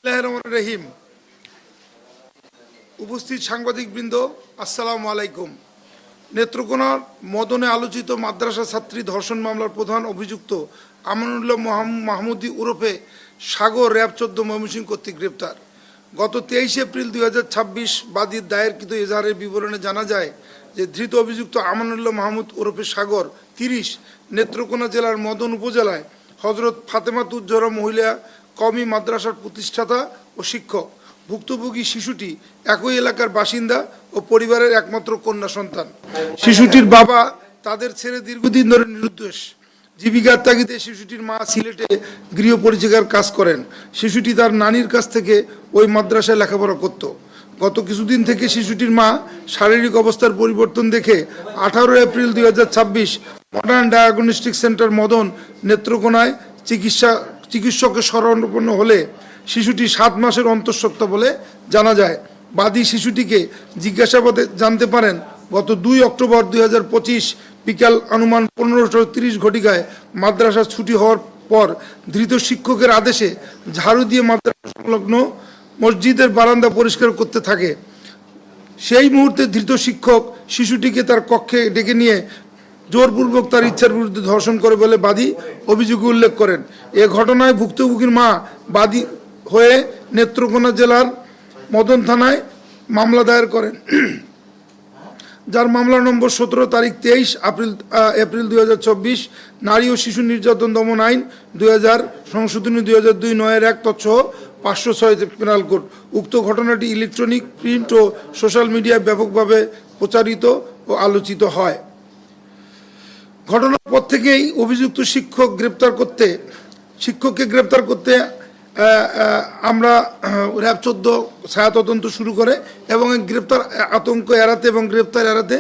রহিম। উপস্থিত সাংবাদিকবৃন্দ, আসসালামু আলাইকুম। নেত্রকোনার মদনে আলোচিত মাদ্রাসা ছাত্রী ধর্ষণ মামলার প্রধান অভিযুক্ত আমানুল্লাহ মাহমুদী ওরফে সাগর র্যাব ১৪ ময়মনসিংহ কর্তৃক গ্রেপ্তার। গত ২৩ এপ্রিল ২০২৬ বাদীর দায়েরকৃত এজাহারের বিবরণে জানা যায় যে ধৃত অভিযুক্ত আমানুল্লাহ মাহমুদ ওরফে সাগর ৩০ নেত্রকোনা জেলার মদন উপজেলায় হজরত ফাতেমাতুজ্জোহরা মহিলা কওমি মাদ্রাসার প্রতিষ্ঠাতা ও শিক্ষক। ভুক্তভোগী শিশুটি একই এলাকার বাসিন্দা ও পরিবারের একমাত্র কন্যা সন্তান। শিশুটির বাবা তাদের ছেড়ে দীর্ঘদিন ধরে নিরুদ্দেশ। জীবিকার তাগিদে শিশুটির মা সিলেটে গৃহ পরিচারিকার কাজ করেন। শিশুটি তার নানির কাছ থেকে ওই মাদ্রাসায় লেখাপড়া করত। গত কিছুদিন থেকে শিশুটির মা শারীরিক অবস্থার পরিবর্তন দেখে ১৮ April ২০২৬ modern diagnostic centre Madan নেত্রকোনায় চিকিৎসকের শরণাপন্ন হলে শিশুটি ৭ মাসের অন্তঃসত্ত্বা বলে জানা যায়। বাদী শিশুটিকে জিজ্ঞাসাবাদে জানতে পারেন গত ২ অক্টোবর ২০২৫ বিকাল অনুমান ১৫:৩০ ঘটিকায় মাদ্রাসা ছুটি হওয়ার পর ধৃত শিক্ষকের আদেশে ঝাড়ু দিয়ে মাদ্রাসা সংলগ্ন মসজিদের বারান্দা পরিষ্কার করতে থাকে। সেই মুহূর্তে ধৃত শিক্ষক শিশুটিকে তার কক্ষে ডেকে নিয়ে জোরপূর্বক তার ইচ্ছার বিরুদ্ধে ধর্ষণ করে বলে বাদী অভিযোগে উল্লেখ করেন। এ ঘটনায় ভুক্তভোগীর মা বাদী হয়ে নেত্রকোনা জেলার মদন থানায় মামলা দায়ের করেন, যার মামলা নম্বর ১৭ তারিখ ২৩ এপ্রিল ২০২৪ নারী ও শিশু নির্যাতন দমন আইন ২০০০ সংশোধনী ২০০২ ৯-১ তৎসহ ৫০৬ পেনাল কোড। উক্ত ঘটনাটি ইলেকট্রনিক, প্রিন্ট ও সোশ্যাল মিডিয়ায় ব্যাপকভাবে প্রচারিত ও আলোচিত হয়। ঘটনার পর থেকেই অভিযুক্ত শিক্ষককে গ্রেপ্তার করতে আমরা র্যাব ১৪ ছায়া তদন্ত শুরু করে এবং গ্রেপ্তার আতঙ্ক এড়াতে এবং গ্রেপ্তার এড়াতে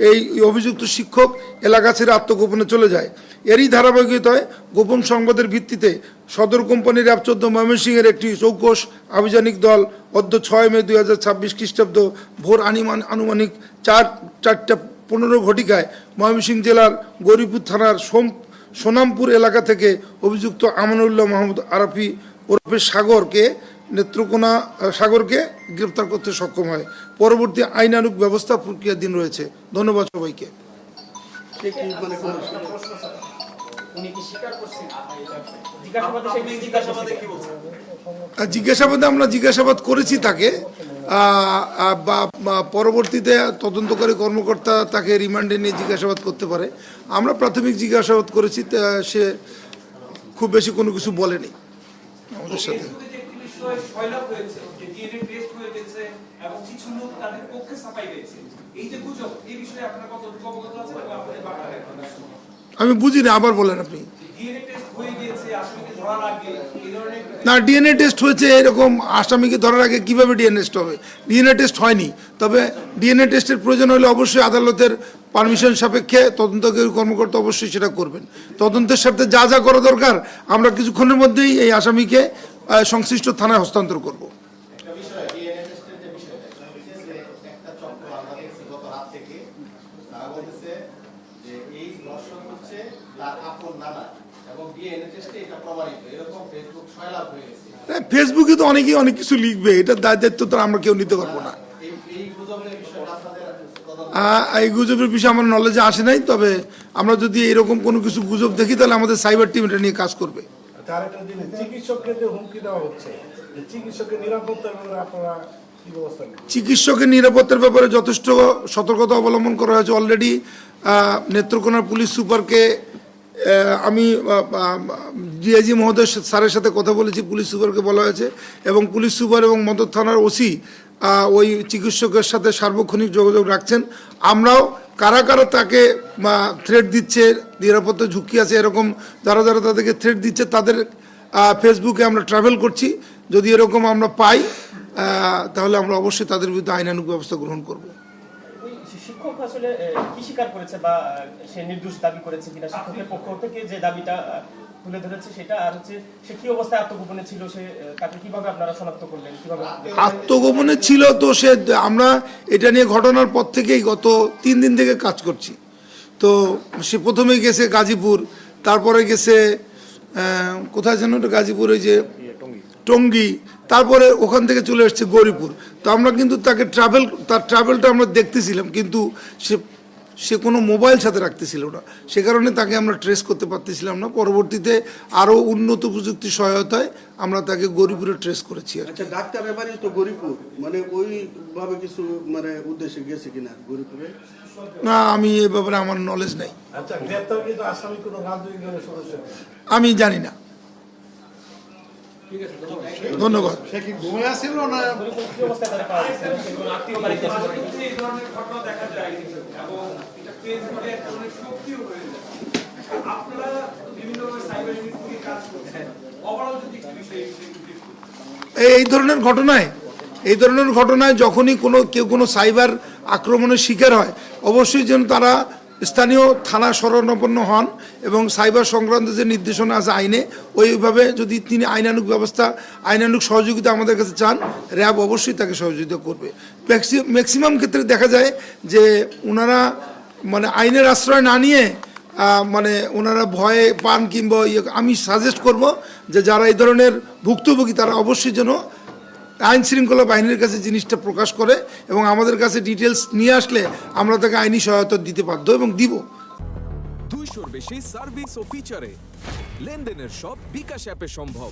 এই অভিযুক্ত শিক্ষক এলাকা ছেড়ে আত্মগোপনে চলে যায়। এরই ধারাবাহিকতায় গোপন সংবাদের ভিত্তিতে সদর কোম্পানি র্যাব ১৪ ময়মনসিংহের একটি চৌকস আভিযানিক দল অদ্য ৬ মে ২০২৬ খ্রিস্টাব্দ ভোর আনুমানিক ৪:১৫ ঘটিকায় ময়মনসিংহ জেলার গৌরীপুর থানার সোনামপুর এলাকা থেকে অভিযুক্ত আমানুল্লাহ মাহমুদ আরাফি ওরফে সাগরকে গ্রেপ্তার করতে সক্ষম হয়। পরবর্তী আইনানুগ ব্যবস্থা প্রক্রিয়াধীন রয়েছে। ধন্যবাদ সবাইকে। জিজ্ঞাসাবাদে আমরা জিজ্ঞাসাবাদ করেছি তাকে, পরবর্তীতে তদন্তকারী কর্মকর্তা তাকে রিমান্ডে নিয়ে জিজ্ঞাসাবাদ করতে পারে। আমরা প্রাথমিক জিজ্ঞাসাবাদ করেছি, সে খুব বেশি কোনো কিছু বলেনি আমাদের সাথে। আমি বুঝি না, আবার বলেন আপনি। না, ডিএনএ টেস্ট হয়েছে এরকম আসামিকে ধরার আগে কিভাবে ডিএনএ টেস্ট হবে? ডিএনএ টেস্ট হয়নি। তবে ডিএনএ টেস্টের প্রয়োজন হলে অবশ্যই আদালতের পারমিশন সাপেক্ষে তদন্তকারী কর্মকর্তা অবশ্যই সেটা করবেন। তদন্তের সাথে যা যা করা দরকার আমরা কিছুক্ষণের মধ্যেই এই আসামিকে সংশ্লিষ্ট থানায় হস্তান্তর করব। ফেসবুকে তো অনেকেই অনেক কিছু লিখবে, এটার দায়িত্ব তো আমরা কেউ নিতে পারবো না। এই গুজবের বিষয়ে আমার নলেজে আসে নাই, তবে আমরা যদি এরকম কোনো কিছু গুজব দেখি তাহলে আমাদের সাইবার টিম এটা নিয়ে কাজ করবে। চিকিৎসকের নিরাপত্তার ব্যাপারে যথেষ্ট সতর্কতা অবলম্বন করা হয়েছে। অলরেডি নেত্রকোনার পুলিশ সুপারকে আমি ডিআইজি মহোদয় স্যারের সাথে কথা বলেছি, পুলিশ সুপারকে বলা হয়েছে এবং পুলিশ সুপার এবং মদন থানার ওসি ওই চিকিৎসকের সাথে সার্বক্ষণিক যোগাযোগ রাখছেন। আমরাও কারা কারা তাকে থ্রেট দিচ্ছে, নিরাপত্তা ঝুঁকি আছে এরকম যারা যারা তাদেরকে থ্রেট দিচ্ছে তাদের ফেসবুকে আমরা ট্রাভেল করছি। যদি এরকম আমরা পাই তাহলে আমরা অবশ্যই তাদের বিরুদ্ধে আইনানুগ ব্যবস্থা গ্রহণ করব। শিক্ষক আসলে কি স্বীকার করেছে বা সে নির্দোষ দাবি করেছে কিনা, শিক্ষকের পক্ষ থেকে যে দাবিটা তুলে ধরেছে সেটা, আর হচ্ছে সে কি অবস্থায় আত্মগোপনে ছিল, সে তাকে কিভাবে আপনারা শনাক্ত করলেন, কিভাবে আত্মগোপনে ছিল? তো সে আমরা এটা নিয়ে ঘটনার পর থেকেই গত ৩ দিন থেকে কাজ করছি। তো সে প্রথমে গেছে গাজীপুর, তারপরে গেছে কোথায় যেন গাজীপুর ওই যে টঙ্গী, তারপরে ওখান থেকে চলে এসছে গৌরীপুর। তো আমরা কিন্তু তাকে তার ট্রাভেলটা আমরা দেখতেছিলাম, কিন্তু সে কোনো মোবাইল সাথে রাখতেছিল না, সে কারণে তাকে আমরা ট্রেস করতে পারতেছিলাম না। পরবর্তীতে আরও উন্নত প্রযুক্তির সহায়তায় আমরা তাকে গৌরীপুরে ট্রেস করেছি আর কি। আচ্ছা, ডাক্তারের বাড়ি তো গরিপুর, মানে ওইভাবে কিছু মানে উদ্দেশ্যে গেছে কিনা গরিপুরে? না, আমি এ ব্যাপারে আমার নলেজ নাই, আচ্ছা, গ্রেপ্তারকৃত আসামি কোনো রাজনৈতিক দলের সদস্য? আমি জানি না। ধন্যবাদ। সে কি ঘুমে আসছিল না? কি অবস্থায় তারা পাওয়া গেছে? কোনো আত্মীয় বাড়িতে আছে? এই ধরনের ঘটনা দেখা যায় এবং এটা ফেসবুকে এক ধরনের শক্তিও হয়ে যায়। আপনারা বিভিন্নভাবে সাইবার সিকিউরিটি কাজ করছেন, অপরাধ একটি বিষয় এই ধরনের ঘটনায় যখনই কেউ কোনো সাইবার আক্রমণের শিকার হয়, অবশ্যই যেন তারা স্থানীয় থানা শরণাপন্ন হন এবং সাইবার সংক্রান্ত যে নির্দেশনা আছে আইনে, ওইভাবে যদি তিনি আইনানুগ সহযোগিতা আমাদের কাছে চান, র্যাব অবশ্যই তাকে সহযোগিতা করবে। ম্যাক্সিমাম ক্ষেত্রে দেখা যায় যে ওনারা মানে আইনের আশ্রয় না নিয়ে মানে ওনারা ভয়ে পান কিংবা আমি সাজেস্ট করব যে যারা এই ধরনের ভুক্তভোগী তারা অবশ্যই যেন আইন শৃঙ্খলা বাহিনীর কাছে জিনিসটা প্রকাশ করে এবং আমাদের কাছে ডিটেলস নিয়ে আসলে আমরা তাকে আইনি সহায়তা দিতে বাধ্য এবং দিব। 200-র বেশি সার্ভিস ও ফিচারে লেনদেনের সব বিকাশ অ্যাপে সম্ভব।